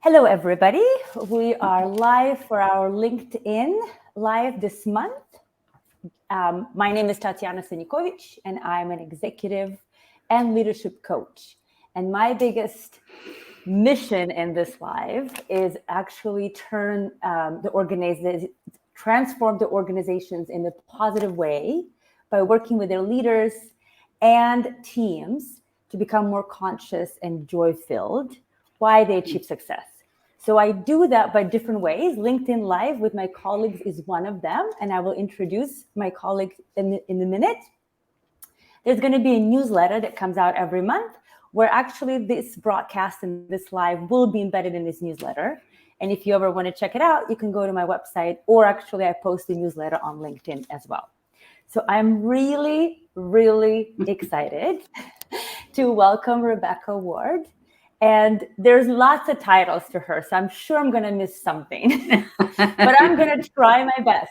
Hello, everybody. We are live for our LinkedIn live this month. My name is Tatiana Senikovic, and I'm an executive and leadership coach. And my biggest mission in this live is actually transform the organizations in a positive way by working with their leaders and teams to become more conscious and joy-filled while they achieve success. So I do that by different ways. LinkedIn Live with my colleagues is one of them, and I will introduce my colleagues in a minute. There's going to be a newsletter that comes out every month where actually this broadcast and this live will be embedded in this newsletter. And if you ever want to check it out, you can go to my website, or actually I post the newsletter on LinkedIn as well. So I'm really, really excited to welcome Rebecca Ward. And there's lots of titles to her, so I'm sure I'm going to miss something. But I'm going to try my best.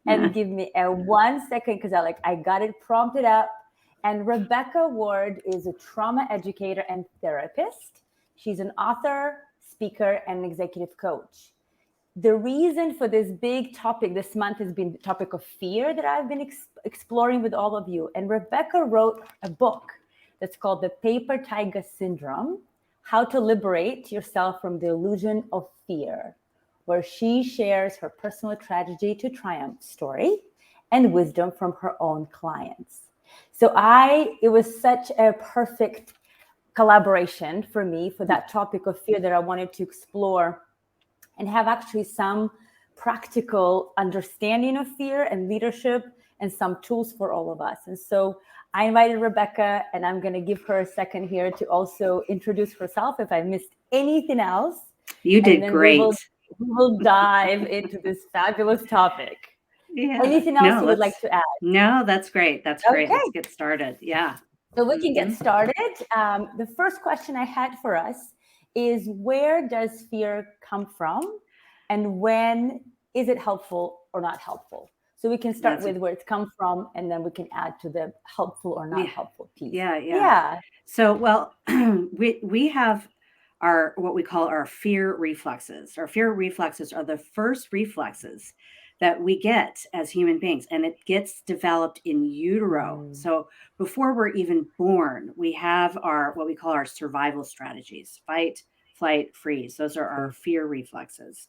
And give me a 1 second, because I got it prompted up. And Rebecca Ward is a trauma educator and therapist. She's an author, speaker, and executive coach. The reason for this big topic this month has been the topic of fear that I've been exploring with all of you. And Rebecca wrote a book that's called The Paper Tiger Syndrome: How to Liberate Yourself from the Illusion of Fear, where she shares her personal tragedy to triumph story and wisdom from her own clients. So it was such a perfect collaboration for me for that topic of fear that I wanted to explore and have actually some practical understanding of fear and leadership and some tools for all of us. And so I invited Rebecca, and I'm going to give her a second here to also introduce herself if I missed anything else. You did great. We will dive into this fabulous topic. Yeah. Anything else you would like to add? No, that's great. That's great. Let's get started. Yeah. So we can get started. The first question I had for us is, where does fear come from, and when is it helpful or not helpful? So we can start with where it's come from, and then we can add to the helpful or not helpful piece. Yeah. So, well, we have what we call our fear reflexes. Our fear reflexes are the first reflexes that we get as human beings, and it gets developed in utero. So before we're even born, we have what we call our survival strategies: fight, flight, freeze. Those are our fear reflexes.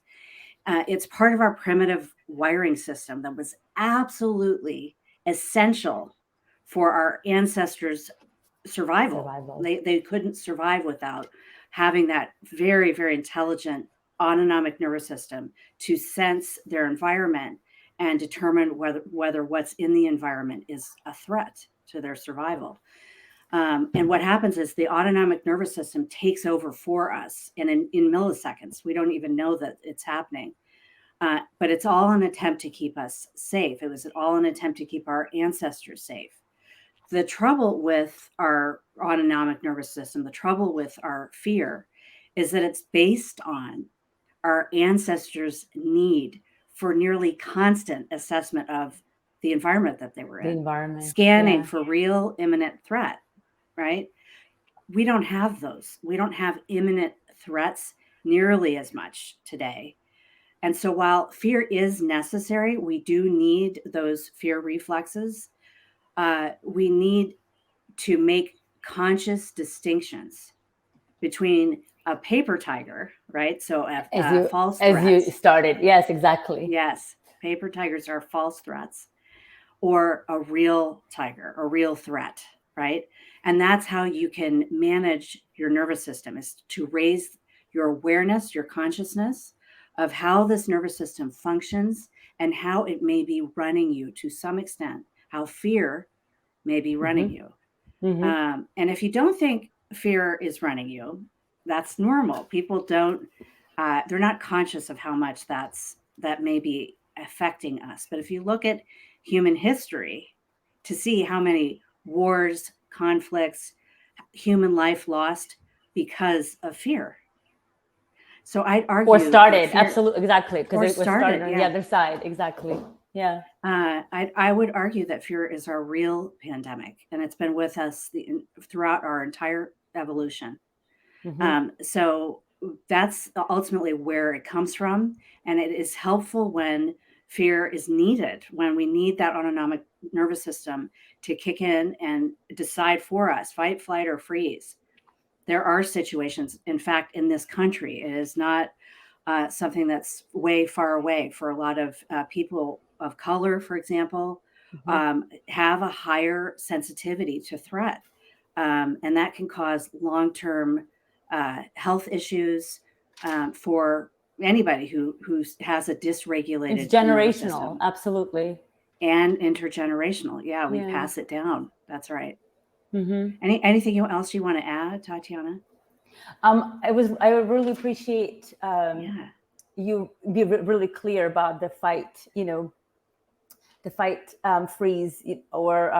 It's part of our primitive wiring system that was absolutely essential for our ancestors' survival. They couldn't survive without having that very, very intelligent autonomic nervous system to sense their environment and determine whether what's in the environment is a threat to their survival. And what happens is the autonomic nervous system takes over for us, and in milliseconds. We don't even know that it's happening. But it's all an attempt to keep us safe. It was all an attempt to keep our ancestors safe. The trouble with our autonomic nervous system, the trouble with our fear, is that it's based on our ancestors' need for nearly constant assessment of the environment that they were in, scanning for real imminent threat, right? We don't have those. We don't have imminent threats nearly as much today. And so while fear is necessary, we do need those fear reflexes. We need to make conscious distinctions between a paper tiger, right? So false threats. As you started. Yes, exactly. Yes. Paper tigers are false threats, or a real tiger, a real threat, right? And that's how you can manage your nervous system, is to raise your awareness, your consciousness of how this nervous system functions and how it may be running you to some extent, how fear may be running you. And if you don't think fear is running you, that's normal. People don't, they're not conscious of how much that may be affecting us. But if you look at human history to see how many wars, conflicts, human life lost because of fear. So I'd argue, or started, absolutely, exactly, because it was started on the other side, exactly. Yeah. I would argue that fear is our real pandemic, and it's been with us throughout our entire evolution. So that's ultimately where it comes from. And it is helpful when fear is needed, when we need that autonomic nervous system to kick in and decide for us, fight, flight, or freeze. There are situations, in fact, in this country, it is not something that's way far away for a lot of people of color, for example, Mhm. have a higher sensitivity to threat. And that can cause long term health issues for anybody who has a It's dysregulated nervous generational, system, absolutely. and intergenerational. Yeah, we Yeah. pass it down. That's right. Hmm. Anything else you want to add, Tatiana? I really appreciate Yeah. you be really clear about the fight, the fight, freeze, or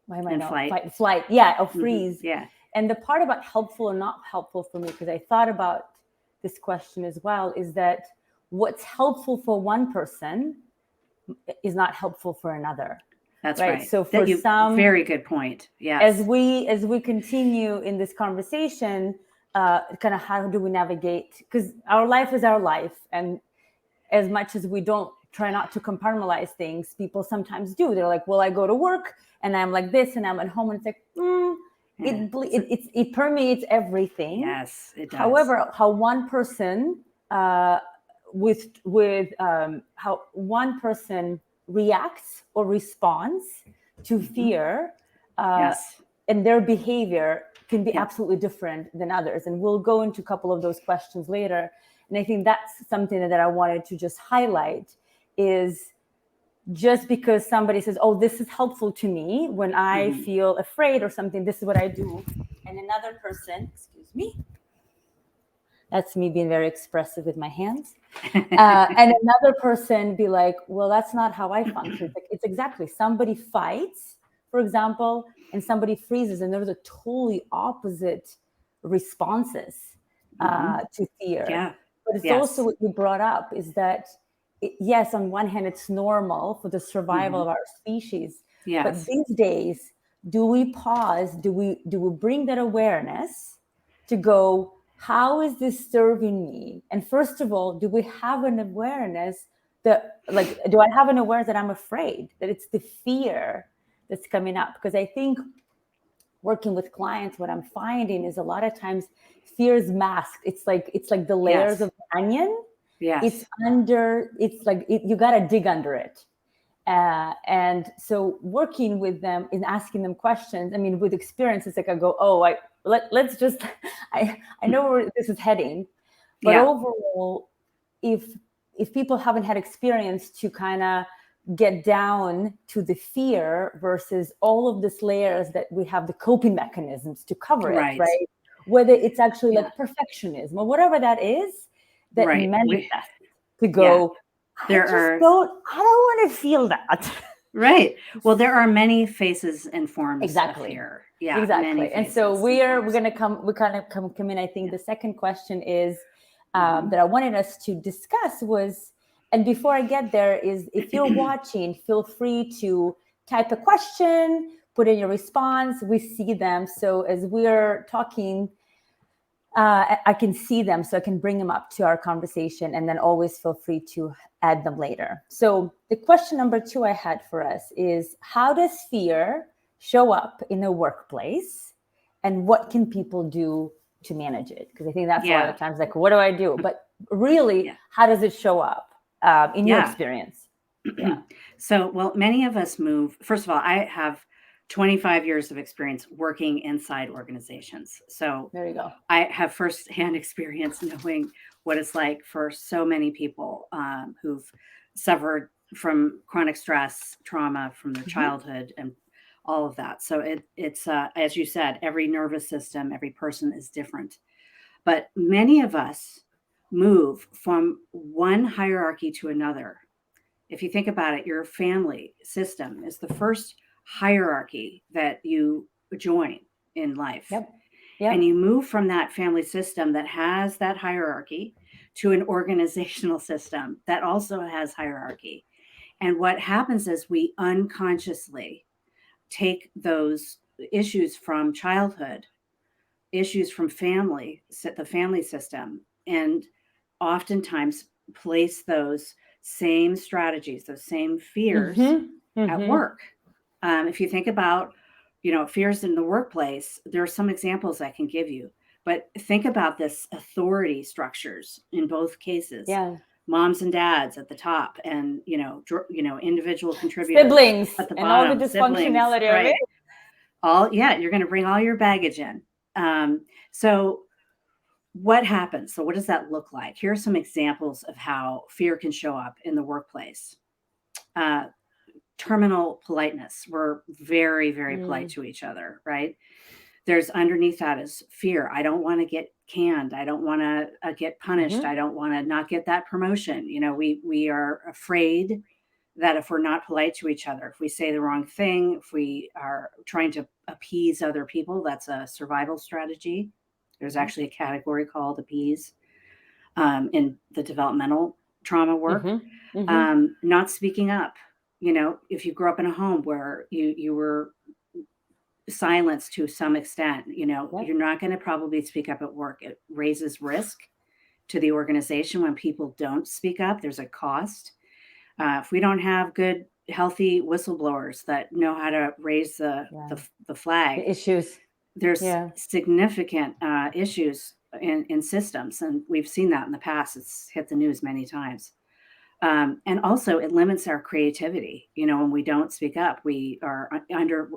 why am I And not flight. fight flight? Yeah, or Hmm. freeze. Yeah. And the part about helpful or not helpful for me, because I thought about this question as well, is that what's helpful for one person is not helpful for another, That's right? right. So That for you some, very good point. as Yes. we continue in this conversation, kind of how do we navigate? Because our life is our life, and as much as we don't try not to compartmentalize things, people sometimes do. They're like, well, I go to work and I'm like this, and I'm at home, and it's like, Yeah. it permeates everything. Yes, it does. However, how one person uh, with how one person reacts or responds to Hmm. fear, uh, Yes. and their behavior can be Yeah. absolutely different than others. And we'll go into a couple of those questions later. And I think that's something that I wanted to just highlight is just because somebody says, oh, this is helpful to me when I Hmm. feel afraid or something, this is what I do. And another person, excuse me, that's me being very expressive with my hands. And another person be like, well, that's not how I function. It's exactly, somebody fights, for example, and somebody freezes, and there's a totally opposite responses Hmm. to fear. Yeah. But it's also Yes. what you brought up is that, yes, on one hand, it's normal for the survival Hmm. of our species. But Yes. these days, do we pause? Do we bring that awareness to go, how is this serving me? And first of all, do we have an awareness that, like, do I have an awareness that I'm afraid, that it's the fear that's coming up? Because I think working with clients, what I'm finding is a lot of times fear is masked. It's like the layers Yes. of the onion. It's Yes. under, it's like you got to dig under it. And so working with them and asking them questions, I mean, with experience, it's like I go, oh, let's just, I know where this is heading. But Yeah. overall, if if people haven't had experience to kind of get down to the fear versus all of these layers that we have, the coping mechanisms to cover it, Right. right? Whether it's actually Yeah. like perfectionism or whatever that is that Right. manifests to Yeah. go, There are, I don't want to feel that. right. Well, there are many faces and forms of Exactly. fear. Yeah. Many Exactly. And so faces and we're forms. gonna come, we kind of come in. I think Yeah. the second question is Hmm. that I wanted us to discuss was, and before I get there, is if you're watching, feel free to type a question, put in your response. We see them. So as we're talking, I can see them, so I can bring them up to our conversation, and then always feel free to add them later. So the question number 2 I had for us is, how does fear show up in the workplace, and what can people do to manage it? Because I think that's a lot Yeah. of times like, what do I do? But really, Yeah. how does it show up in your Yeah. experience? Yeah, So, well, many of us move. First of all, I have 25 years of experience working inside organizations. So there you go. I have firsthand experience knowing what it's like for so many people who've suffered from chronic stress, trauma from their Hmm. childhood, and all of that. So it's as you said, every nervous system, every person is different. But many of us move from one hierarchy to another. If you think about it, your family system is the first hierarchy that you join in life. Yep. And you Yep. move from that family system that has that hierarchy to an organizational system that also has hierarchy. And what happens is we unconsciously take those issues from childhood issues from the family system, and oftentimes place those same strategies, those same fears at work. If you think about, fears in the workplace, there are some examples I can give you, but think about this authority structures in both cases. Yeah. Moms and dads at the top, and individual contributors Siblings at the and all the bottom. Siblings, dysfunctionality of right? it. You're going to bring all your baggage in. So what happens? So what does that look like? Here are some examples of how fear can show up in the workplace. Terminal politeness. We're very, very polite to each other, right? There's underneath that is fear. I don't want to get canned. I don't want to get punished. I don't want to not get that promotion. We are afraid that if we're not polite to each other, if we say the wrong thing, if we are trying to appease other people, that's a survival strategy. There's actually a category called appease in the developmental trauma work. Not speaking up. If you grew up in a home where you were silenced to some extent, you're not going to probably speak up at work. It raises risk to the organization when people don't speak up. There's a cost. If we don't have good, healthy whistleblowers that know how to raise the flag, The issues. there's significant issues in systems, and we've seen that in the past. It's hit the news many times. And also it limits our creativity. When we don't speak up, we are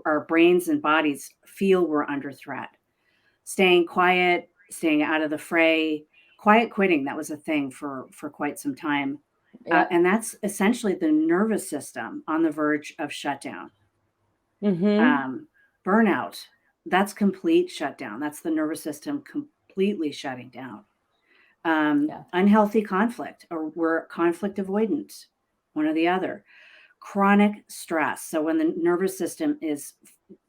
our brains and bodies feel we're under threat. Staying quiet, staying out of the fray, quiet quitting. That was a thing for quite some time. And that's essentially the nervous system on the verge of shutdown. Burnout, that's complete shutdown. That's the nervous system completely shutting down. Unhealthy conflict, or we're conflict avoidant, one or the other. Chronic stress. So when the nervous system is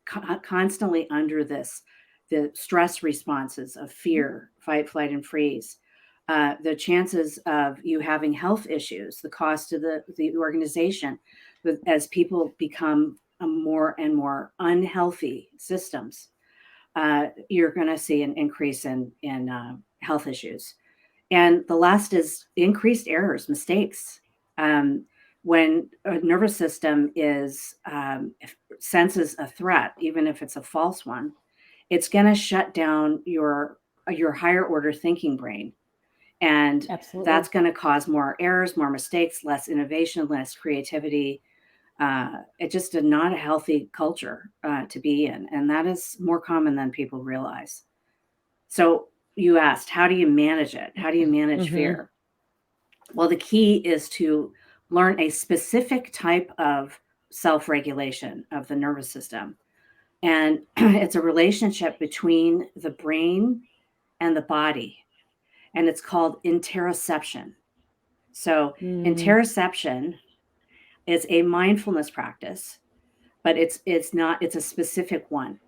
constantly under the stress responses of fear, fight, flight, and freeze, the chances of you having health issues, the cost to the organization, as people become more and more unhealthy systems, you're going to see an increase in health issues. And the last is increased errors, mistakes. When a nervous system senses a threat, even if it's a false one, it's going to shut down your higher order thinking brain. And that's going to cause more errors, more mistakes, less innovation, less creativity. It's just not a healthy culture to be in. And that is more common than people realize. So you asked, how do you manage it? How do you manage fear? Well, the key is to learn a specific type of self-regulation of the nervous system. And it's a relationship between the brain and the body. And it's called interoception. So interoception is a mindfulness practice, but it's a specific one.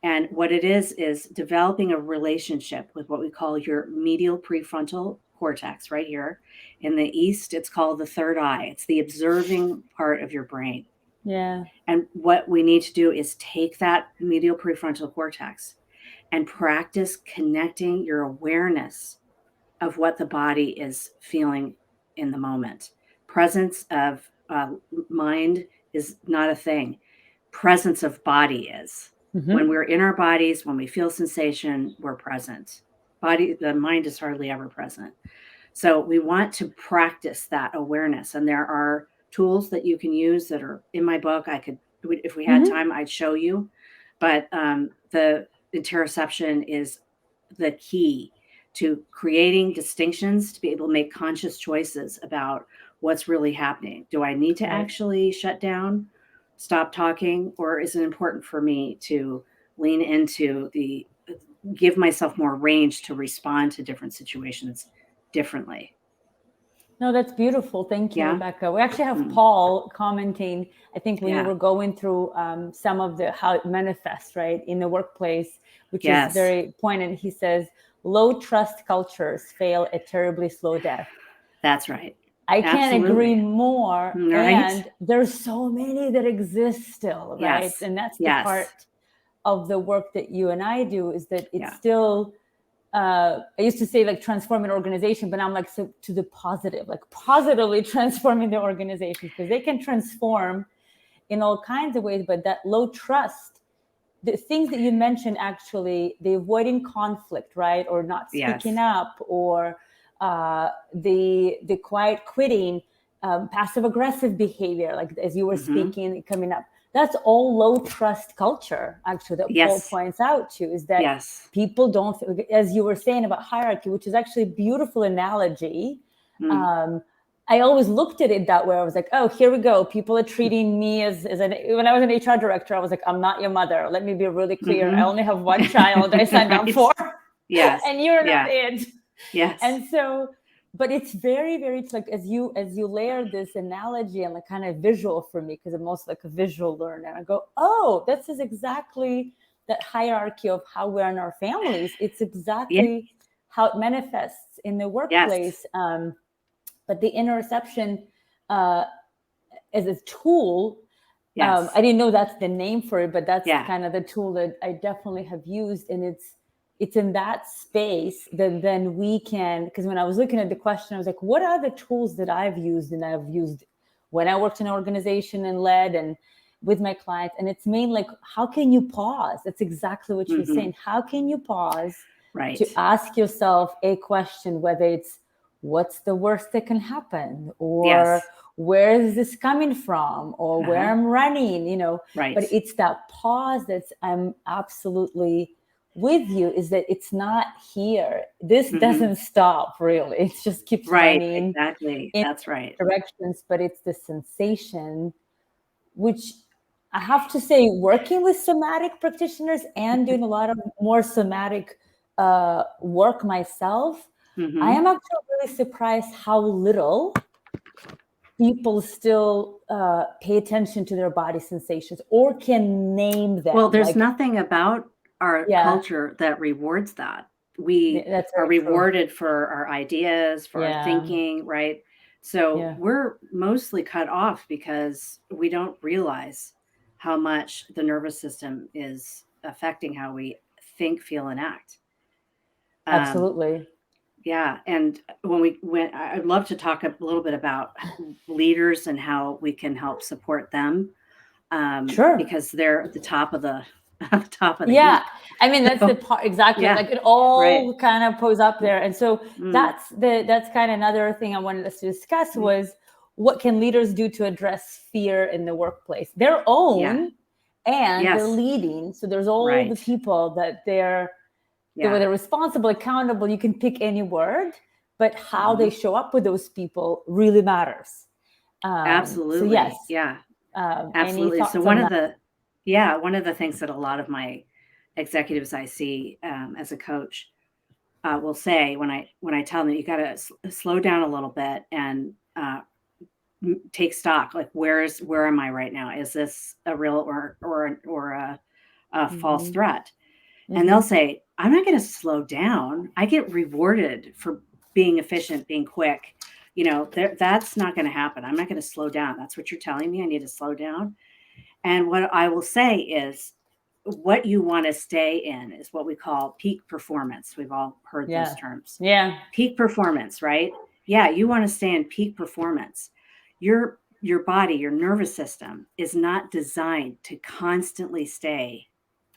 And what it is developing a relationship with what we call your medial prefrontal cortex right here. In the East, it's called the third eye. It's the observing part of your brain. Yeah. And what we need to do is take that medial prefrontal cortex and practice connecting your awareness of what the body is feeling in the moment. Presence of mind is not a thing. Presence of body is. When we're in our bodies, when we feel sensation, we're present. The mind is hardly ever present. So we want to practice that awareness. And there are tools that you can use that are in my book. If we had time, I'd show you. But the interoception is the key to creating distinctions, to be able to make conscious choices about what's really happening. Do I need to actually shut down, stop talking, or is it important for me to lean into give myself more range to respond to different situations differently? No, that's beautiful. Thank you, Rebecca. We actually have Paul commenting, I think when you were going through some of how it manifests, right, in the workplace, which is very poignant. He says, low trust cultures fail a terribly slow death. That's right. I can't agree more. Right? And there's so many that exist still, right? And that's the part of the work that you and I do is that it's Yeah. still, I used to say like transform an organization, but now I'm like, so to the positive, like positively transforming the organizations, because they can transform in all kinds of ways, but that low trust, the things that you mentioned, actually, the avoiding conflict, right? Or not speaking up, or the quiet quitting, passive aggressive behavior, like as you were speaking, coming up. That's all low trust culture, actually, that Paul points out to, is that people don't, as you were saying about hierarchy, which is actually a beautiful analogy. I always looked at it that way. I was like, oh, here we go. People are treating me as when I was an HR director, I was like, I'm not your mother. Let me be really clear. I only have one child I signed up for. Yes. And you're not it. Yes. And so, but it's very, very, it's like, as you layer this analogy and like kind of visual for me, because I'm also like a visual learner. I go, oh, this is exactly that hierarchy of how we're in our families. It's exactly how it manifests in the workplace. But the interception as a tool, I didn't know that's the name for it, but that's kind of the tool that I definitely have used. And it's in that space that then we can, because when I was looking at the question, I was like, what are the tools that I've used? And I've used when I worked in an organization and led and with my clients. And it's mainly like, how can you pause? That's exactly what you're saying. How can you pause to ask yourself a question, whether it's, what's the worst that can happen, or where is this coming from, or where I'm running, but it's that pause that's, I'm absolutely with you, is that it's not here. This doesn't stop, really. It just keeps running. Exactly. That's right. Directions, but it's the sensation, which I have to say, working with somatic practitioners and doing a lot of more somatic work myself, I am actually really surprised how little people still pay attention to their body sensations or can name them. Well, there's nothing about our culture that rewards that. We are rewarded for our ideas, for our thinking, right? So we're mostly cut off because we don't realize how much the nervous system is affecting how we think, feel, and act. Absolutely. Yeah. And I'd love to talk a little bit about leaders and how we can help support them. Because they're at the top of the heap. I mean, that's the part, exactly. Like it all kind of pose up there. And so that's kind of another thing I wanted us to discuss was, what can leaders do to address fear in the workplace, their own, and they're leading. So there's all the people that they're whether responsible, accountable, you can pick any word, but how they show up with those people really matters. Absolutely. So yes. Absolutely. So one of the things that a lot of my executives I see as a coach will say when I tell them, you got to slow down a little bit and take stock. Like, where am I right now? Is this a real or a false threat? And they'll say, I'm not going to slow down. I get rewarded for being efficient, being quick. That's not going to happen. I'm not going to slow down. That's what you're telling me. I need to slow down. And what I will say is, what you want to stay in is what we call peak performance. We've all heard those terms. Peak performance, right? Yeah, you want to stay in peak performance. Your body, your nervous system is not designed to constantly stay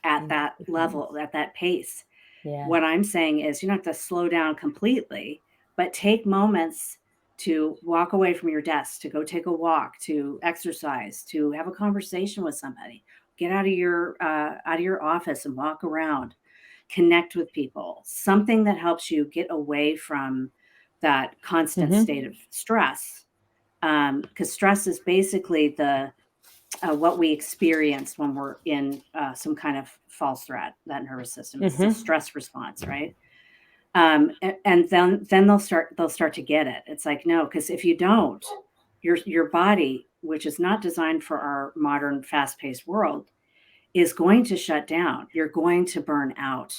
at that level, at that pace. What I'm saying is, you don't have to slow down completely, but take moments to walk away from your desk, to go take a walk, to exercise, to have a conversation with somebody. Get out of your office and walk around, connect with people, something that helps you get away from that constant state of stress. Because stress is basically what we experience when we're in some kind of false threat. That nervous system is a stress response, right? And then they'll start to get it. It's like, no, because if you don't, your body, which is not designed for our modern fast-paced world, is going to shut down. You're going to burn out.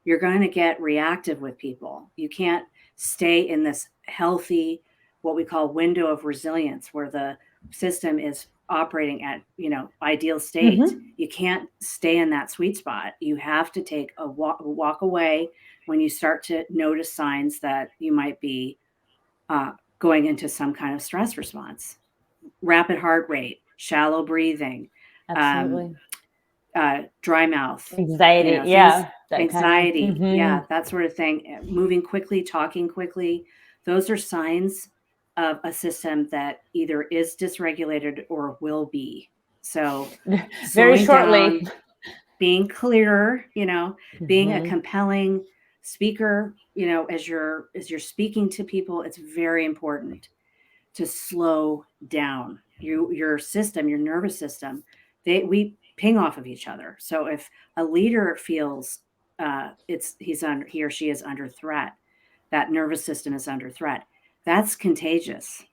You're going to get reactive with people. You can't stay in this healthy, what we call window of resilience, where the system is operating at, ideal state. You can't stay in that sweet spot. You have to take a walk away when you start to notice signs that you might be going into some kind of stress response. Rapid heart rate, shallow breathing, um, Absolutely. dry mouth, Anxiety. things, Yeah. That kind of. anxiety, yeah, that sort of thing, moving quickly, talking quickly. Those are signs of a system that either is dysregulated or will be. So Very slowing shortly. down, being clearer, being a Mhm. compelling speaker, as you're speaking to people, it's very important to slow down your system, your nervous system. We ping off of each other. So if a leader feels he or she is under threat, that nervous system is under threat, that's contagious.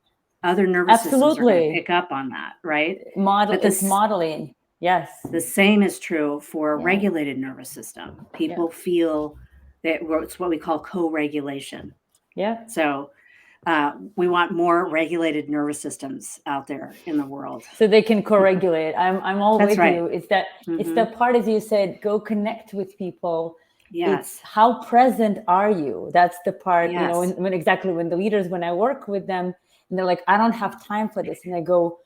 Other nervous systems are going to Absolutely. pick up on that, right? But It's modeling. Yes. the same is true for a Yeah. regulated nervous system. Yeah. People feel that it's what we call co-regulation. Yeah. So we want more regulated nervous systems out there in the world. So they can co-regulate. I'm all That's with right. you. It's the part, as you said, go connect with people. It's Yes. how present are you? That's the part, Yes. when the leaders, when I work with them and they're like, I don't have time for this. And I go,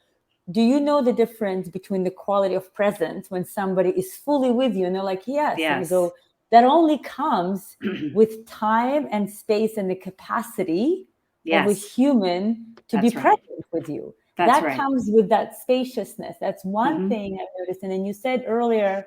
do you know the difference between the quality of presence when somebody is fully with you? And they're like, yes. And I Yes. go, that only comes with time and space and the capacity of a Yes. human to be That's right. present with you. That's That right. comes with that spaciousness. That's one Mhm. thing I've noticed. And then you said earlier,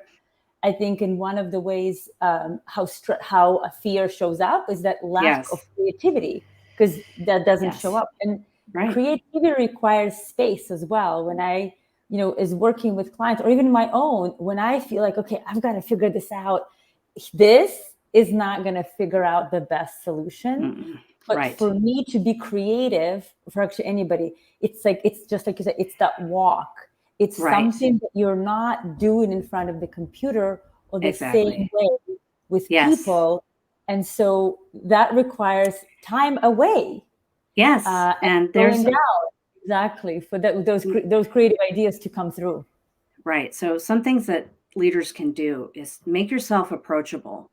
I think in one of the ways how a fear shows up is that lack of Yes. creativity, because that doesn't show Yes. up. And Right. creativity requires space as well. When I, is working with clients or even my own, when I feel like, okay, I've got to figure this out, this is not going to figure out the best solution. Mm-mm. But Right. for me to be creative, for actually anybody, it's just like you said, it's that walk. It's Right. something that you're not doing in front of the computer or the same Exactly. way with Yes. people. And so that requires time away Yes. and And slowing there's down. Exactly. For those creative ideas to come through. right. So some things that leaders can do is make yourself approachable.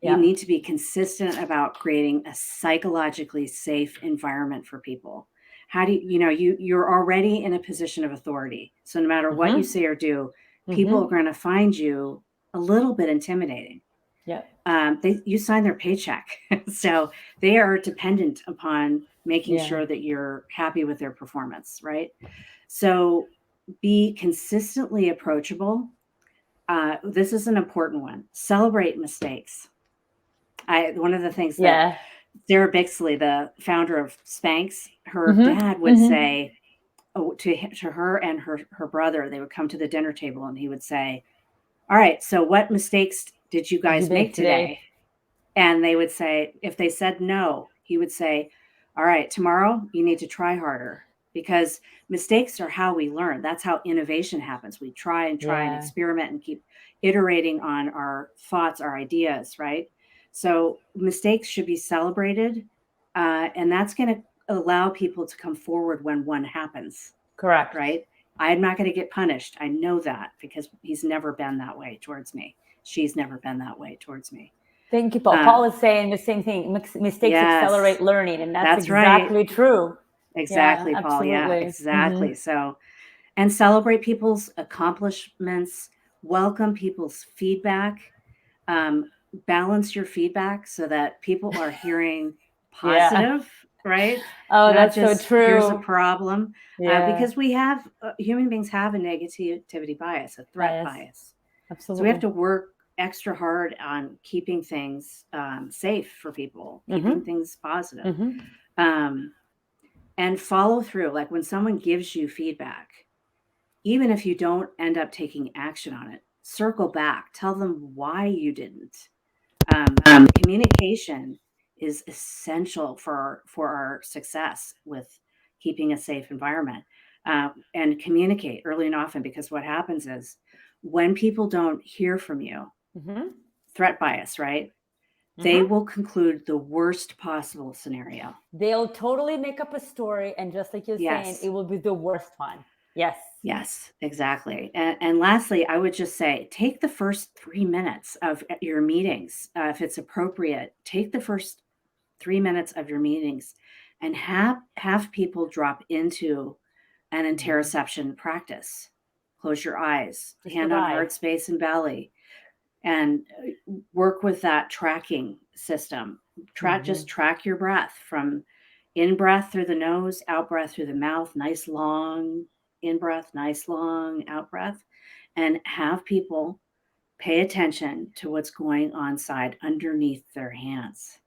You Yeah. need to be consistent about creating a psychologically safe environment for people. How do you're already in a position of authority. So no matter what you say or do, people are going to find you a little bit intimidating. Yeah. You sign their paycheck, so they are dependent upon making sure that you're happy with their performance, right? So be consistently approachable. This is an important one. Celebrate mistakes. One of the things that Sarah Bixley, the founder of Spanx, her dad would say to her and her brother, they would come to the dinner table and he would say, all right, so what mistakes did you guys make today? And they would say, if they said no, he would say, all right, tomorrow you need to try harder, because mistakes are how we learn. That's how innovation happens. We try and experiment and keep iterating on our thoughts, our ideas, right? So mistakes should be celebrated. And that's going to allow people to come forward when one happens. Correct. Right? I'm not going to get punished. I know that because he's never been that way towards me. She's never been that way towards me. Thank you, Paul. Paul is saying the same thing. Mistakes accelerate learning, and that's exactly right. True. Exactly, Yeah, Paul. absolutely. Yeah, exactly. So, and celebrate people's accomplishments, welcome people's feedback, balance your feedback so that people are hearing positive, right? Oh, Not that's just so true. Here's a problem, because we have human beings have a negativity bias, a threat bias. Absolutely. So we have to work extra hard on keeping things safe for people, keeping things positive. And follow through. Like when someone gives you feedback, even if you don't end up taking action on it, circle back, tell them why you didn't. Communication is essential for our success with keeping a safe environment. And communicate early and often, because what happens is when people don't hear from you, threat bias, right? They will conclude the worst possible scenario. They'll totally make up a story, and just like you're saying, it will be the worst one. Yes. Yes, exactly. And lastly, I would just say take the first 3 minutes of your meetings, if it's appropriate. Take the first 3 minutes of your meetings, and have people drop into an Mhm. interoception practice. Close your eyes, Just hand on arrive. heart space and belly, and work with that tracking system. Just Mhm. track your breath from in breath through the nose, out breath through the mouth, nice long in breath, nice long out breath, and have people pay attention to what's going on side underneath their hands.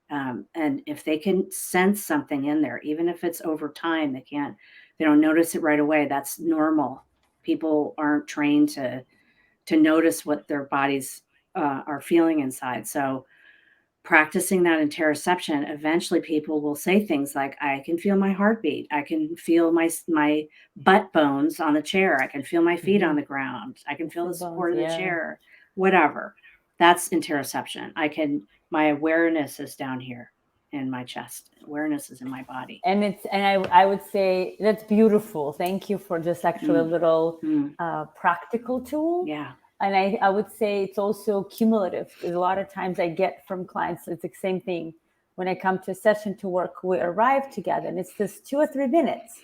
And if they can sense something in there, even if it's over time, they don't notice it right away. That's normal. People aren't trained to notice what their bodies are feeling inside. So practicing that interoception, eventually people will say things like, "I can feel my heartbeat. I can feel my butt bones on the chair. I can feel my feet on Mhm. the ground. I can The feel the sit bones. support of the Yeah. chair." Whatever. That's interoception. My awareness is down here in my chest. Awareness is in my body. And I would say that's beautiful. Thank you for just actually a Mm, little mm, practical tool. yeah. And I would say it's also cumulative. Because a lot of times I get from clients, it's the same thing. When I come to a session to work, we arrive together, and it's just 2 or 3 minutes.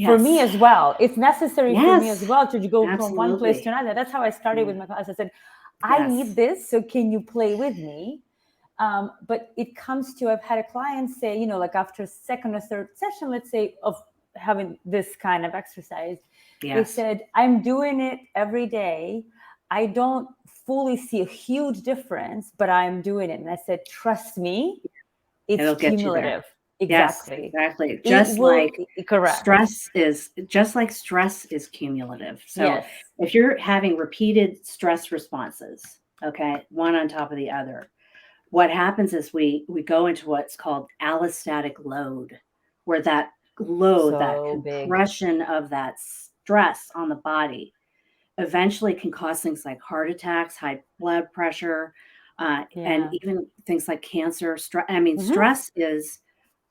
For me Yes. as well, it's necessary for me as Yes. well to go from one place to Absolutely. another. That's how I started with Mm, my class. I said, I need yes. this, so can you play with me? But it comes to, I've had a client say, like after second or third session, let's say, of having this kind of exercise, they Yes. said, I'm doing it every day. I don't fully see a huge difference, but I'm doing it. And I said, trust me, it's It'll get you there. cumulative. Yes, Exactly. exactly. It will, correct. Stress is cumulative. So Yes. if you're having repeated stress responses, okay, one on top of the other, what happens is we go into what's called allostatic load, where that So big. compression of that stress on the body eventually can cause things like heart attacks, high blood pressure, and Yeah. even things like cancer. I mean, Hmm. stress is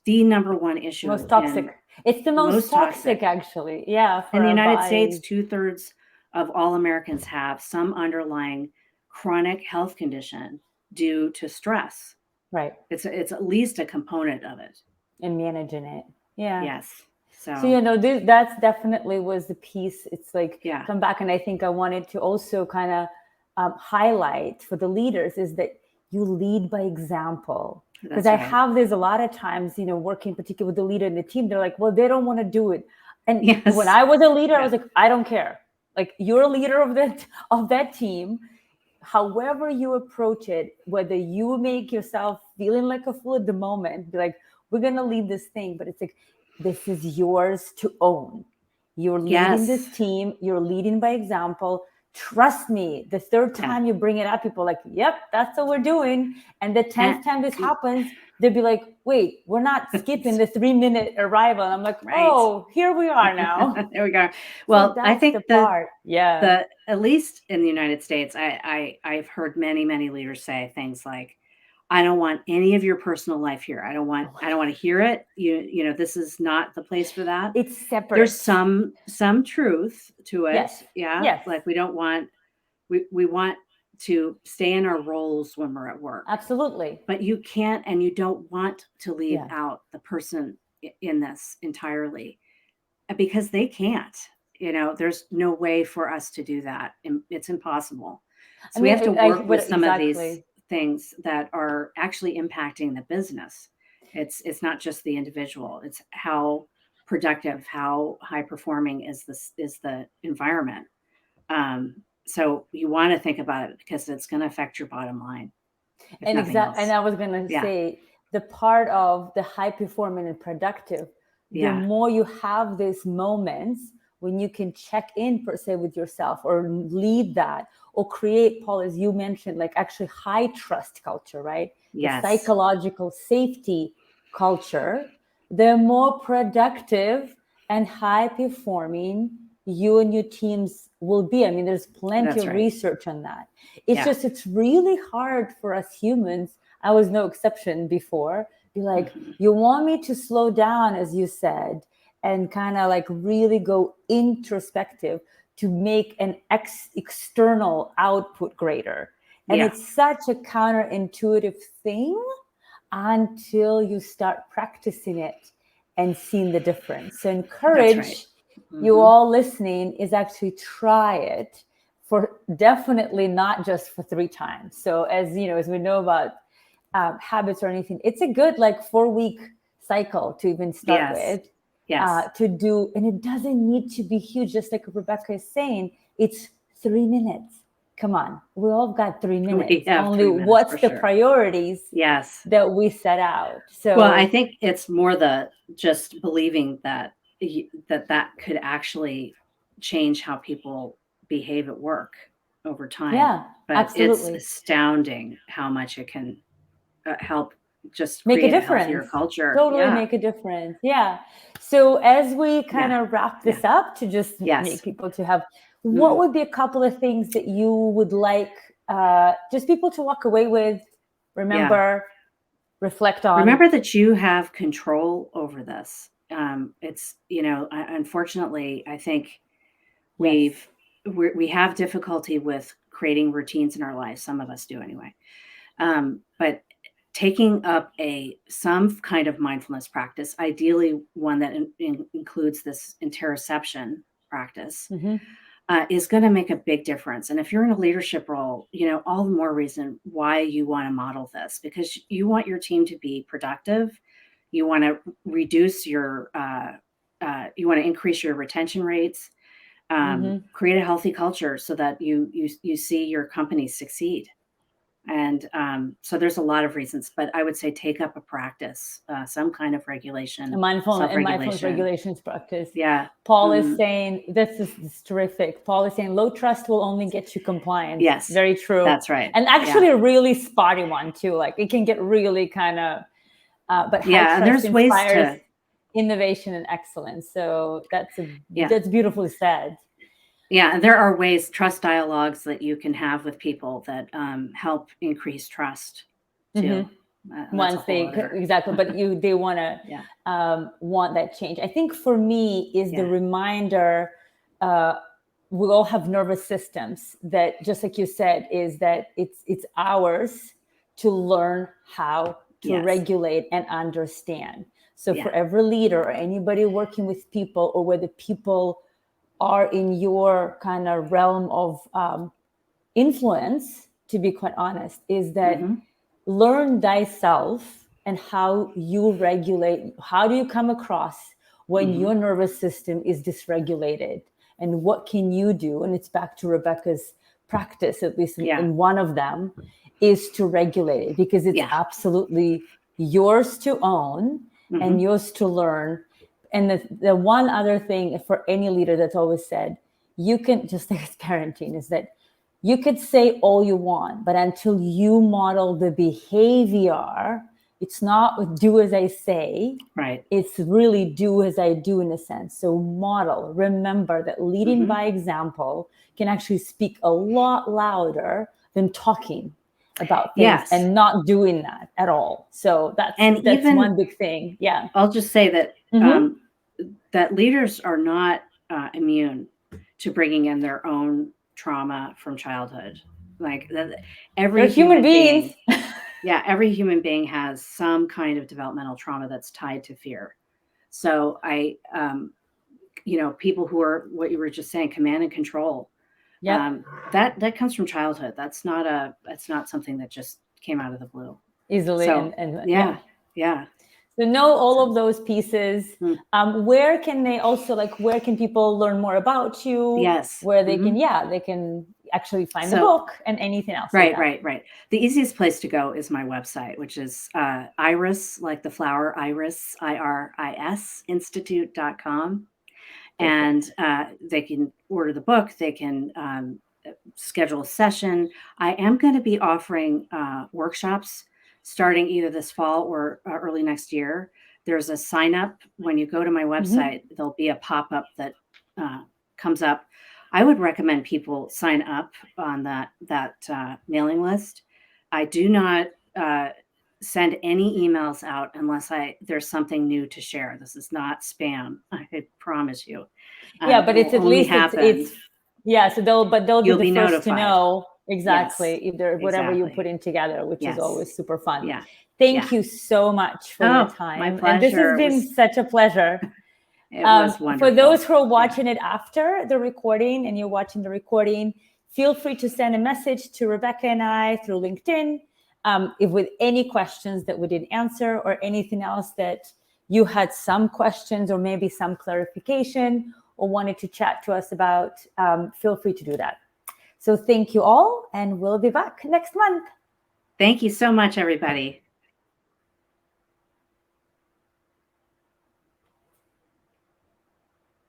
the number one issue Most in toxic. It's the most most toxic, toxic. actually. Yeah, for In the our United States, bodies. 2/3 of all Americans have some underlying chronic health condition due to stress. Right. It's at least a component of it. And managing it. Yeah. Yes. So, So, that's definitely was the piece. It's like yeah, come back, and I think I wanted to also kind of highlight for the leaders is that you lead by example. Because that's I right. have this a lot of times, working particularly with the leader in the team, they're like, well, they don't want to do it. And when Yes. I was a leader, I Yeah. was like, I don't care. Like you're a leader of that team. However you approach it, whether you make yourself feeling like a fool at the moment, be like, we're gonna lead this thing, but it's like this is yours to own. You're leading this Yes. team, you're leading by example. Trust me, the third Yeah. time you bring it up, people are like, yep, that's what we're doing. And the And 10th time this happens, they'll be like, wait, we're not skipping the 3-minute arrival. And I'm like, right. oh, here we are now. There we go. So Well, I that's the think part. Yeah. the at least in the United States, I've heard many leaders say things like, "I don't want any of your personal life here. Oh my I don't want to God. hear it. This is not the place for that." It's There's separate. some truth to it. Yes. Yeah, Yes. like we want to stay in our roles when we're at work. Absolutely. But you can't and you don't want to leave Yes. out the person in this entirely because they can't. There's no way for us to do that. It's impossible. I So we mean, have to I work what with some of these exactly. things that are actually impacting the business. It's not just the individual. It's how productive, how high performing is the environment. So you want to think about it because it's going to affect your bottom line, if nothing And else. I was gonna Yeah, say the part of the high performing and productive, the yeah, more you have these moments when you can check in per se with yourself or lead that or create, Paul, as you mentioned, like actually high trust culture, right? The yes, psychological safety culture, the more productive and high performing you and your teams will be. I mean, there's plenty that's of right. research on that. It's Yeah. just, it's really hard for us humans. I was no exception before. Be like, Mhm. you want me to slow down, as you said, and kind of like really go introspective to make an external output greater. And Yeah. it's such a counterintuitive thing until you start practicing it and seeing the difference. So That's right. encourage you Mhm. all listening is actually try it for definitely not just for 3 times. So as you know, as we know about habits or anything, it's a good like 4-week cycle to even start Yes. with Yes. to do, and it doesn't need to be huge. Just like Rebecca is saying, it's 3 minutes. Come on, we all got 3 We minutes. have Only 3 minutes for what's the sure. priorities Yes. that we set out. So Well, I think it's more the just believing that that could actually change how people behave at work over time. yeah, But it's absolutely. astounding how much it can help just Make a create a difference. healthier culture. Totally Yeah. make a difference. Yeah. So as we kind Yeah. of wrap Yeah. this up to just make Yes. people to have, what Mhm. would be a couple of things that you would like just people to walk away with, Yeah. remember, reflect on? Remember that you have control over this. It's, unfortunately, I think Yes. we've we have difficulty with creating routines in our lives. Some of us do anyway. But taking up some kind of mindfulness practice, ideally one that includes this interoception practice, Hmm. is going to make a big difference. And if you're in a leadership role, all the more reason why you want to model this, because you want your team to be productive. You want to reduce you want to increase your retention rates, Hmm. create a healthy culture so that you see your company succeed. And so there's a lot of reasons, but I would say take up a practice, some kind of regulation, Mindfulness self-regulation. regulations practice. Yeah. Paul is Hmm. saying this is terrific. Paul is saying low trust will only get you compliance. Yes, Very true. that's right. And Yeah. actually a really spotty one too. Like it can get really kind of but high Yeah. And trust there's ways inspires to, innovation and excellence. So yeah. that's beautifully said. Yeah. And there are ways, trust dialogues that you can have with people that help increase trust Hmm. too. That's a Once whole they other, exactly, but they want to yeah. want that change. I think for me is the Yeah. reminder. Uh, we all have nervous systems that, just like you said, is that it's ours to learn how to Yes. regulate and understand. So for Yeah. every leader or anybody working with people, or whether people are in your kind of realm of influence, to be quite honest, is that Hmm. learn thyself and how you regulate. How do you come across when Hmm. your nervous system is dysregulated? And what can you do? And it's back to Rebecca's practice, at least Yeah. in one of them, is to regulate it, because it's Yeah. absolutely yours to own and Hmm. yours to learn. And the one other thing for any leader that's always said, you can, just like as parenting, is that you could say all you want, but until you model the behavior, it's not do as I say, Right. it's really do as I do in a sense. So model, remember that leading Hmm. by example can actually speak a lot louder than talking about things Yes. and not doing that at all. So And that's even one big thing. Yeah. I'll just say that Mm-hmm. that leaders are not immune to bringing in their own trauma from childhood. Like They're every human human beings. being, yeah, every human being has some kind of developmental trauma that's tied to fear. So people who are what you were just saying, command and control, Yep. that comes from childhood. That's not something that just came out of the blue. Easily So and yeah. yeah, yeah. So know all So of those pieces. mm, Where can they also, like, where can people learn more about you? yes. Where they Hmm. can, yeah, they can actually find the So book and anything else like right, that. right, right. The easiest place to go is my website, which is Iris, like the flower Iris, IRIS, institute.com. And Perfect. they can order the book, they can schedule a session. I am going to be offering workshops starting either this fall or early next year. There's a sign up when you go to my Mm-hmm. website, there'll be a pop up that uh, comes up. I would recommend people sign up on that mailing list. I do not. send any emails out unless there's something new to share. This is not spam. I promise you. Yeah, but it's at least it's yeah. So they'll be the first to know exactly either whatever you put in together, which is always super fun. Yeah. Thank you so much for your time. My pleasure. And this has been such a pleasure. It was wonderful. For those who are watching it after the recording and you're watching the recording, feel free to send a message to Rebecca and I through LinkedIn if with any questions that we didn't answer or anything else that you had some questions or maybe some clarification or wanted to chat to us about, feel free to do that. So thank you all, and we'll be back next month. Thank you so much, everybody.